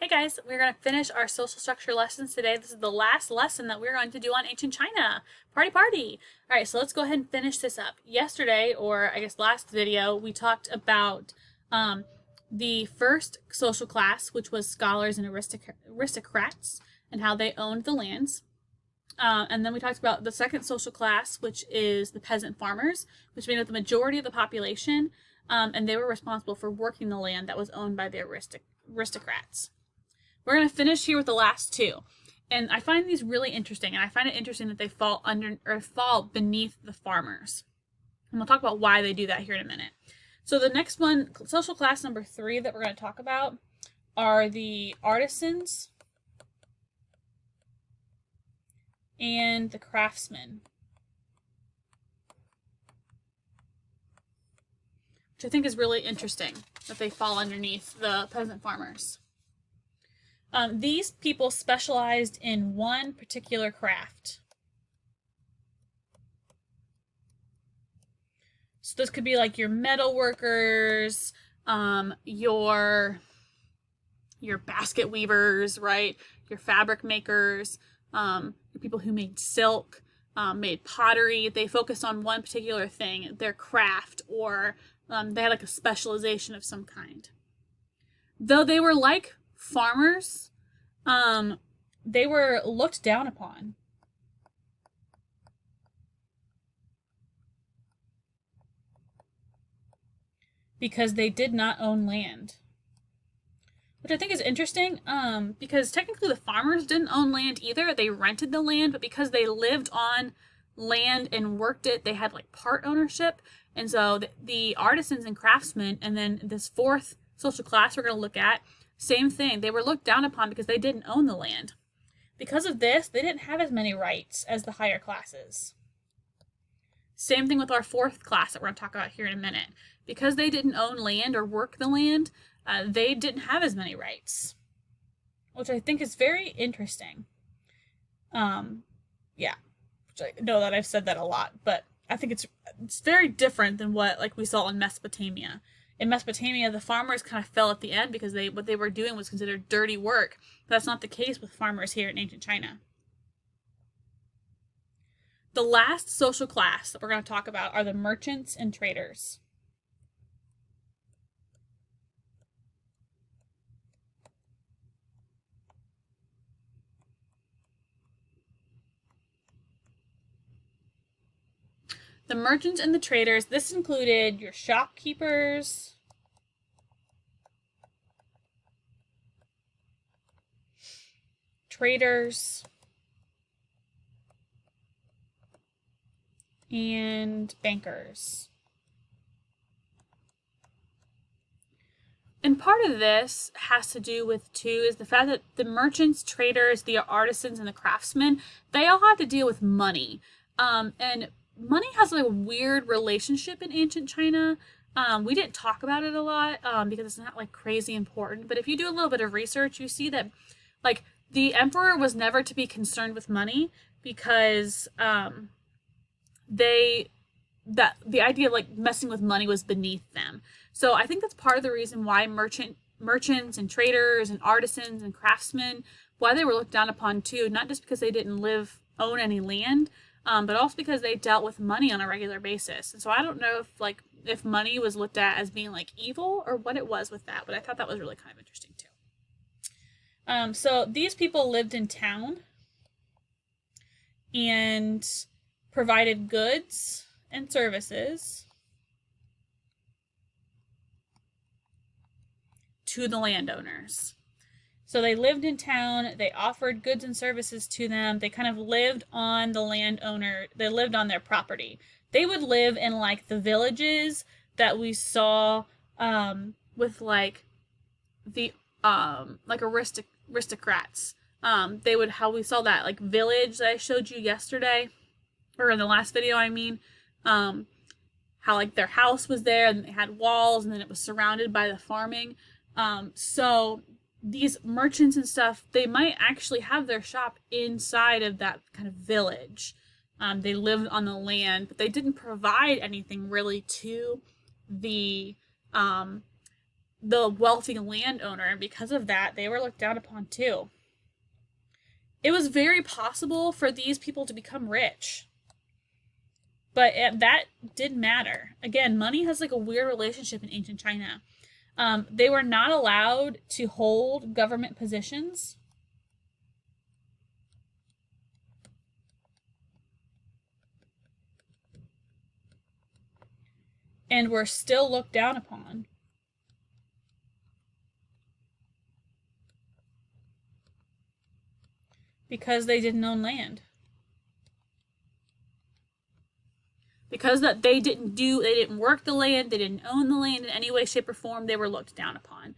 Hey guys, we're going to finish our social structure lessons today. This is the last lesson that we're going to do on ancient China. Party, party! All right, so let's go ahead and finish this up. Yesterday, or I guess last video, we talked about the first social class, which was scholars and aristocrats, and how they owned the lands. And then we talked about the second social class, which is the peasant farmers, which made up the majority of the population, and they were responsible for working the land that was owned by the aristocrats. We're going to finish here with the last two. And I find these really interesting, and I find it interesting that they fall under or fall beneath the farmers. And we'll talk about why they do that here in a minute. So the next one, social class number 3 that we're going to talk about are the artisans and the craftsmen, which I think is really interesting that they fall underneath the peasant farmers. These people specialized in one particular craft. So this could be like your metal workers, your basket weavers, right? Your fabric makers, the people who made silk, made pottery. They focused on one particular thing, their craft, or they had like a specialization of some kind. Though they were like farmers, they were looked down upon. Because they did not own land. Which I think is interesting, because technically the farmers didn't own land either. They rented the land, but because they lived on land and worked it, they had like part ownership. And so the artisans and craftsmen, and then this fourth social class we're going to look at, same thing. They were looked down upon because they didn't own the land. Because of this, they didn't have as many rights as the higher classes. Same thing with our fourth class that we're going to talk about here in a minute. Because they didn't own land or work the land, they didn't have as many rights, which I think is very interesting. Yeah, which I know that I've said that a lot, but I think it's very different than what like we saw in Mesopotamia. In Mesopotamia, the farmers kind of fell at the end because what they were doing was considered dirty work. But that's not the case with farmers here in ancient China. The last social class that we're going to talk about are the merchants and traders. The merchants and the traders, this included your shopkeepers, traders, and bankers. And part of this has to do with, too, is the fact that the merchants, traders, the artisans, and the craftsmen, they all had to deal with money. And money has like a weird relationship in ancient China. We didn't talk about it a lot because it's not like crazy important. But if you do a little bit of research, you see that like the emperor was never to be concerned with money because the idea of like messing with money was beneath them. So I think that's part of the reason why merchants and traders and artisans and craftsmen, why they were looked down upon too, not just because they didn't own any land, but also because they dealt with money on a regular basis. And so I don't know if money was looked at as being like evil or what it was with that, but I thought that was really kind of interesting too. So these people lived in town and provided goods and services to the landowners. So they lived in town, they offered goods and services to them, they kind of lived on the landowner, they lived on their property. They would live in like the villages that we saw with like the like aristocrats. They would how we saw that like village that I showed you yesterday, or in the last video I mean, how like their house was there and they had walls and then it was surrounded by the farming. So these merchants and stuff, they might actually have their shop inside of that kind of village. They lived on the land, but they didn't provide anything really to the the wealthy landowner, and because of that, they were looked down upon too. It was very possible for these people to become rich, but that didn't matter. Again, money has like a weird relationship in ancient China. They were not allowed to hold government positions. And were still looked down upon. Because they didn't own land. Because that they didn't work the land, they didn't own the land in any way, shape, or form, they were looked down upon.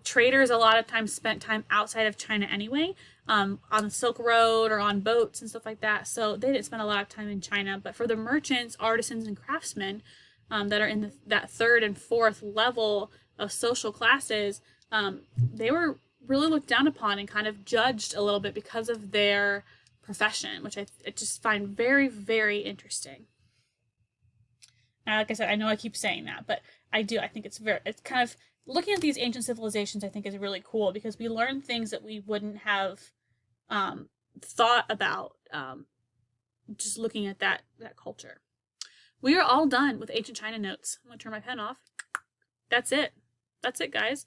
Traders a lot of times spent time outside of China anyway, on the Silk Road or on boats and stuff like that. So they didn't spend a lot of time in China. But for the merchants, artisans, and craftsmen that are in that third and fourth level of social classes, they were really looked down upon and kind of judged a little bit because of their profession, which I just find very, very interesting. Now, like I said, I know I keep saying that, but I do. I think it's kind of, looking at these ancient civilizations, I think is really cool because we learn things that we wouldn't have thought about just looking at that culture. We are all done with ancient China notes. I'm going to turn my pen off. That's it. That's it, guys.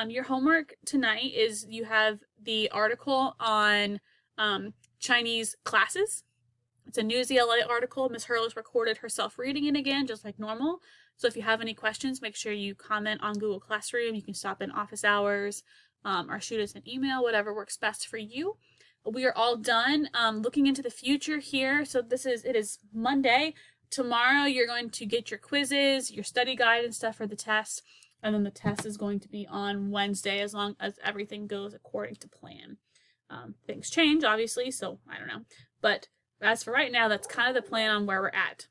Your homework tonight is you have the article on Chinese classes. It's a News ELA article. Miss Hurley's recorded herself reading it again, just like normal. So if you have any questions, make sure you comment on Google Classroom. You can stop in office hours or shoot us an email, whatever works best for you. We are all done looking into the future here. So it is Monday. Tomorrow you're going to get your quizzes, your study guide and stuff for the test. And then the test is going to be on Wednesday as long as everything goes according to plan. Things change, obviously, so I don't know. But as for right now, that's kind of the plan on where we're at.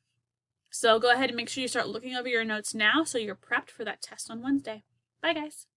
So go ahead and make sure you start looking over your notes now so you're prepped for that test on Wednesday. Bye, guys.